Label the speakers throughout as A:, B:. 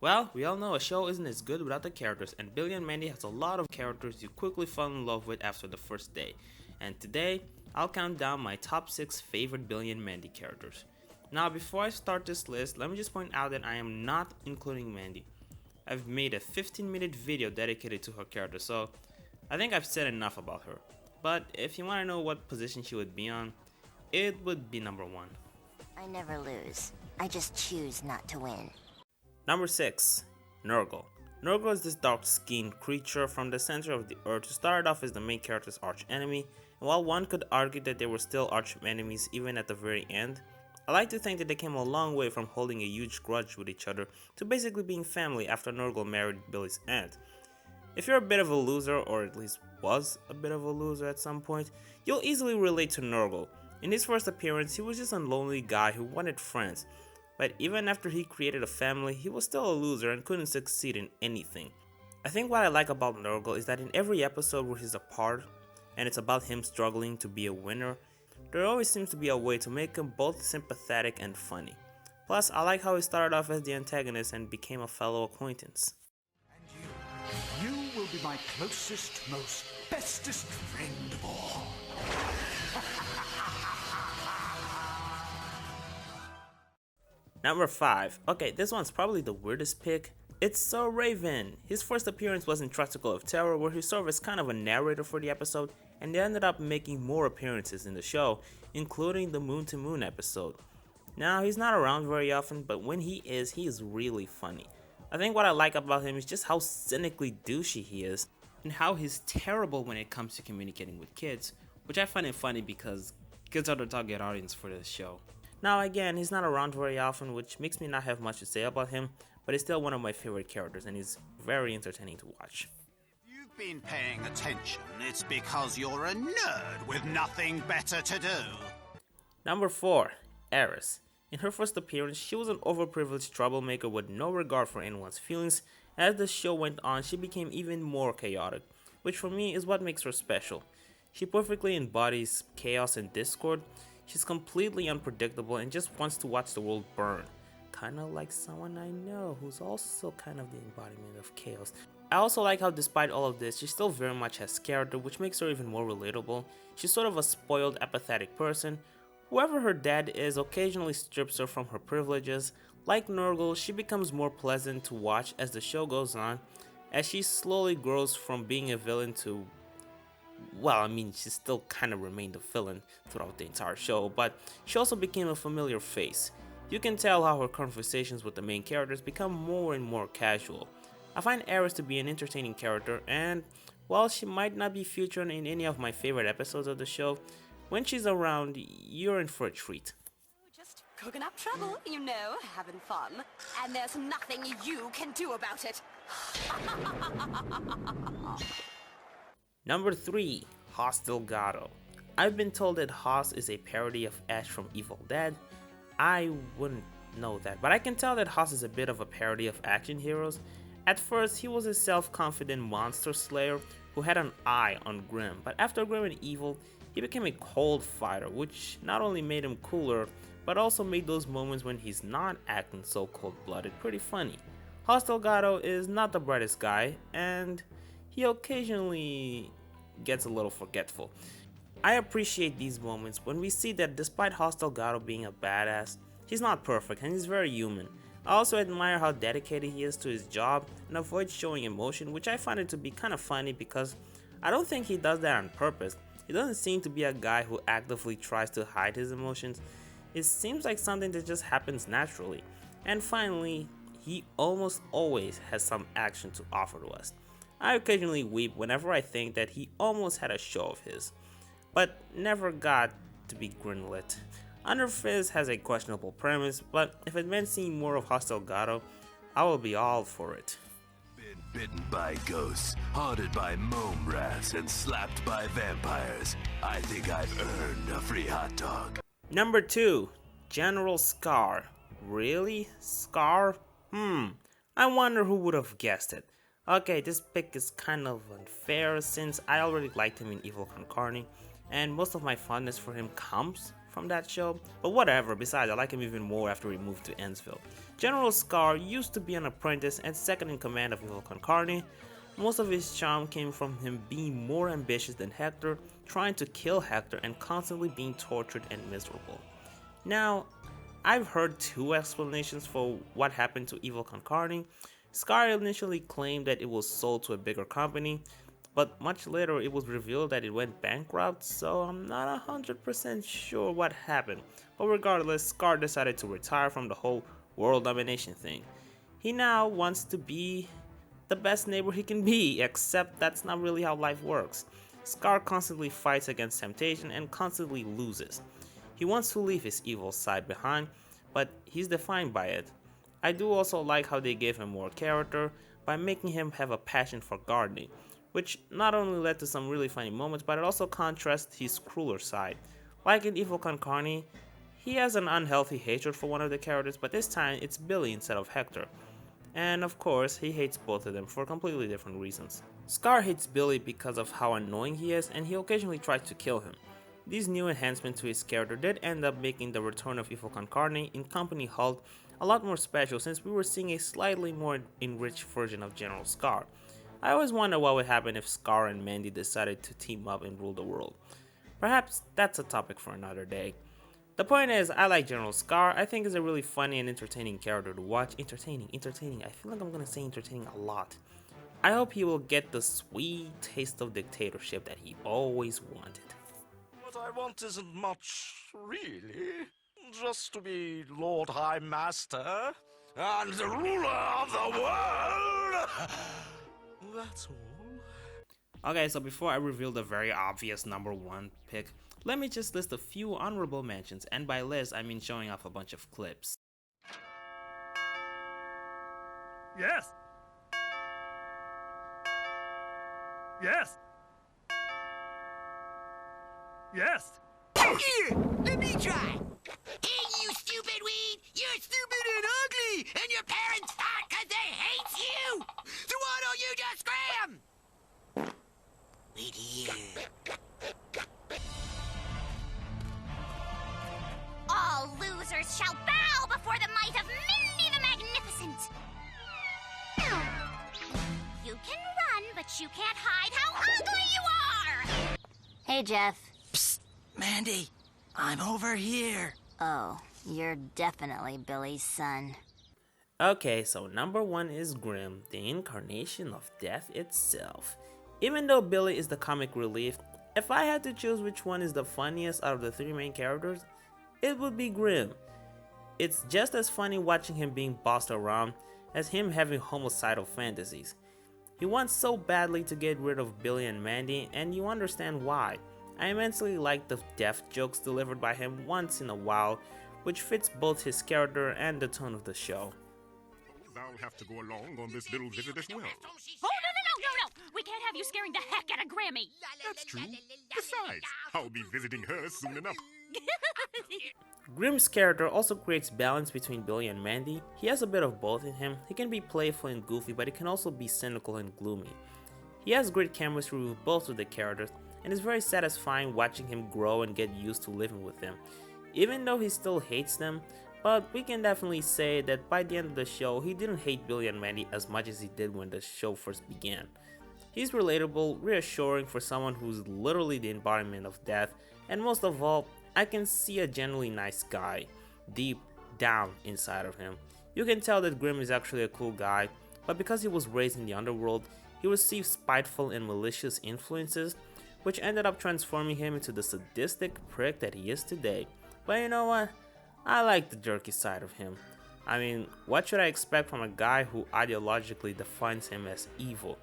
A: Well, we all know a show isn't as good without the characters, and Billy and Mandy has a lot of characters you quickly fall in love with after the first day. And today, I'll count down my top 6 favorite Billy and Mandy characters. Now, before I start this list, let me just point out that I am not including Mandy. I've made a 15-minute video dedicated to her character, so I think I've said enough about her. But if you want to know what position she would be on, it would be number 1.
B: I never lose. I just choose not to win.
A: Number 6. Nurgle. Nurgle is this dark-skinned creature from the center of the earth who started off as the main character's arch-enemy, and while one could argue that they were still arch-enemies even at the very end, I like to think that they came a long way from holding a huge grudge with each other to basically being family after Nurgle married Billy's aunt. If you're a bit of a loser, or at least was a bit of a loser at some point, you'll easily relate to Nurgle. In his first appearance, he was just a lonely guy who wanted friends. But even after he created a family, he was still a loser and couldn't succeed in anything. I think what I like about Nurgle is that in every episode where he's a part, and it's about him struggling to be a winner, there always seems to be a way to make him both sympathetic and funny. Plus, I like how he started off as the antagonist and became a fellow acquaintance.
C: And you will be my closest, most bestest friend of all.
A: Number 5. Okay, this one's probably the weirdest pick. It's So Raven. His first appearance was in Tricycle of Terror, where he served as kind of a narrator for the episode, and they ended up making more appearances in the show, including the Moon to Moon episode. Now, he's not around very often, but when he is really funny. I think what I like about him is just how cynically douchey he is, and how he's terrible when it comes to communicating with kids, which I find it funny because kids are the target audience for this show. Now again, he's not around very often, which makes me not have much to say about him, but he's still one of my favorite characters and he's very entertaining to watch.
D: If you've been paying attention, it's because you're a nerd with nothing better to do.
A: Number 4. Eris. In her first appearance, she was an overprivileged troublemaker with no regard for anyone's feelings. As the show went on, she became even more chaotic, which for me is what makes her special. She perfectly embodies chaos and discord. She's completely unpredictable and just wants to watch the world burn. Kinda like someone I know who's also kind of the embodiment of chaos. I also like how despite all of this, she still very much has character, which makes her even more relatable. She's sort of a spoiled, apathetic person. Whoever her dad is occasionally strips her from her privileges. Like Nurgle, she becomes more pleasant to watch as the show goes on, as she slowly grows from being a villain to, well, I mean, she still kind of remained a villain throughout the entire show, but she also became a familiar face. You can tell how her conversations with the main characters become more and more casual. I find Eris to be an entertaining character, and while she might not be featured in any of my favorite episodes of the show, when she's around, you're in for a treat.
E: Just cooking up trouble, you know, having fun. And there's nothing you can do about it.
A: Number 3. Hoss Delgado. I've been told that Hoss is a parody of Ash from Evil Dead. I wouldn't know that, but I can tell that Hoss is a bit of a parody of action heroes. At first, he was a self-confident monster slayer who had an eye on Grim, but after Grim and Evil, he became a cold fighter, which not only made him cooler, but also made those moments when he's not acting so cold-blooded pretty funny. Hoss Delgado is not the brightest guy, and he occasionally gets a little forgetful. I appreciate these moments when we see that despite Hoss Delgado being a badass, he's not perfect and he's very human. I also admire how dedicated he is to his job and avoids showing emotion, which I find it to be kind of funny because I don't think he does that on purpose. He doesn't seem to be a guy who actively tries to hide his emotions. It seems like something that just happens naturally. And finally, he almost always has some action to offer to us. I occasionally weep whenever I think that he almost had a show of his, but never got to be greenlit. Under Fizz has a questionable premise, but if it meant seeing more of Hoss Delgado, I will be all for it.
F: Been bitten by ghosts, haunted by mome rats, and slapped by vampires. I think I've earned a free hot dog.
A: Number 2. General Scar. Really? Scar? I wonder who would have guessed it. Okay, this pick is kind of unfair since I already liked him in Evil Con Carne, and most of my fondness for him comes from that show, but whatever. Besides, I like him even more after he moved to Ensville. General Scar used to be an apprentice and second in command of Evil Concarne. Most of his charm came from him being more ambitious than Hector, trying to kill Hector and constantly being tortured and miserable. Now, I've heard two explanations for what happened to Evil Concarne. Scar initially claimed that it was sold to a bigger company, but much later it was revealed that it went bankrupt, so I'm not 100% sure what happened. But regardless, Scar decided to retire from the whole world domination thing. He now wants to be the best neighbor he can be, except that's not really how life works. Scar constantly fights against temptation and constantly loses. He wants to leave his evil side behind, but he's defined by it. I do also like how they gave him more character by making him have a passion for gardening, which not only led to some really funny moments, but it also contrasts his crueler side. Like in Evil Concarne, he has an unhealthy hatred for one of the characters, but this time it's Billy instead of Hector. And of course, he hates both of them for completely different reasons. Scar hates Billy because of how annoying he is, and he occasionally tries to kill him. These new enhancements to his character did end up making the return of Evil Concarne in Company Halt a lot more special, since we were seeing a slightly more enriched version of General Scar. I always wonder what would happen if Scar and Mandy decided to team up and rule the world. Perhaps that's a topic for another day. The point is, I like General Scar. I think he's a really funny and entertaining character to watch. Entertaining. I feel like I'm gonna say entertaining a lot. I hope he will get the sweet taste of dictatorship that he always wanted.
G: What I want isn't much, really. Just to be Lord High Master and the ruler of the world. That's all.
A: Okay, so before I reveal the very obvious number one pick, let me just list a few honorable mentions, and by list I mean showing off a bunch of clips.
H: Yes. Yes. Yes.
I: Here, let me try. Hey, you stupid weed! You're stupid and ugly, and your parents fought 'cause they hate you! So why don't you just scram? Wait here.
B: All losers shall bow before the might of Mandy the Magnificent. You can run, but you can't hide how ugly you are! Hey, Jeff.
I: Psst, Mandy, I'm over here.
B: Oh, you're definitely Billy's son.
A: Okay, so number one is Grim, the incarnation of death itself. Even though Billy is the comic relief, if I had to choose which one is the funniest out of the three main characters, it would be Grim. It's just as funny watching him being bossed around as him having homicidal fantasies. He wants so badly to get rid of Billy and Mandy, and you understand why. I immensely like the death jokes delivered by him once in a while, which fits both his character and the tone of the show.
H: Thou have to go along on this little visit as well.
E: Oh, no! We can't have you scaring the heck out of Grammy!
H: That's true. Besides, I'll be visiting her soon enough.
A: Grim's character also creates balance between Billy and Mandy. He has a bit of both in him. He can be playful and goofy, but he can also be cynical and gloomy. He has great chemistry with both of the characters, and it's very satisfying watching him grow and get used to living with them, even though he still hates them. But we can definitely say that by the end of the show, he didn't hate Billy and Mandy as much as he did when the show first began. He's relatable, reassuring for someone who's literally the embodiment of death, and most of all, I can see a genuinely nice guy deep down inside of him. You can tell that Grim is actually a cool guy, but because he was raised in the underworld, he received spiteful and malicious influences, which ended up transforming him into the sadistic prick that he is today. But you know what? I like the jerky side of him. I mean, what should I expect from a guy who ideologically defines him as evil?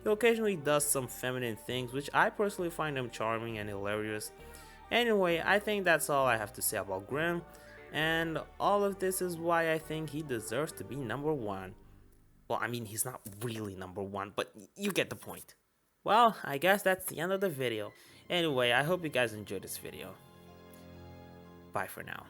A: He occasionally does some feminine things, which I personally find him charming and hilarious. Anyway, I think that's all I have to say about Grim, and all of this is why I think he deserves to be number one. Well, I mean, he's not really number one, but you get the point. Well, I guess that's the end of the video. Anyway, I hope you guys enjoyed this video. Bye for now.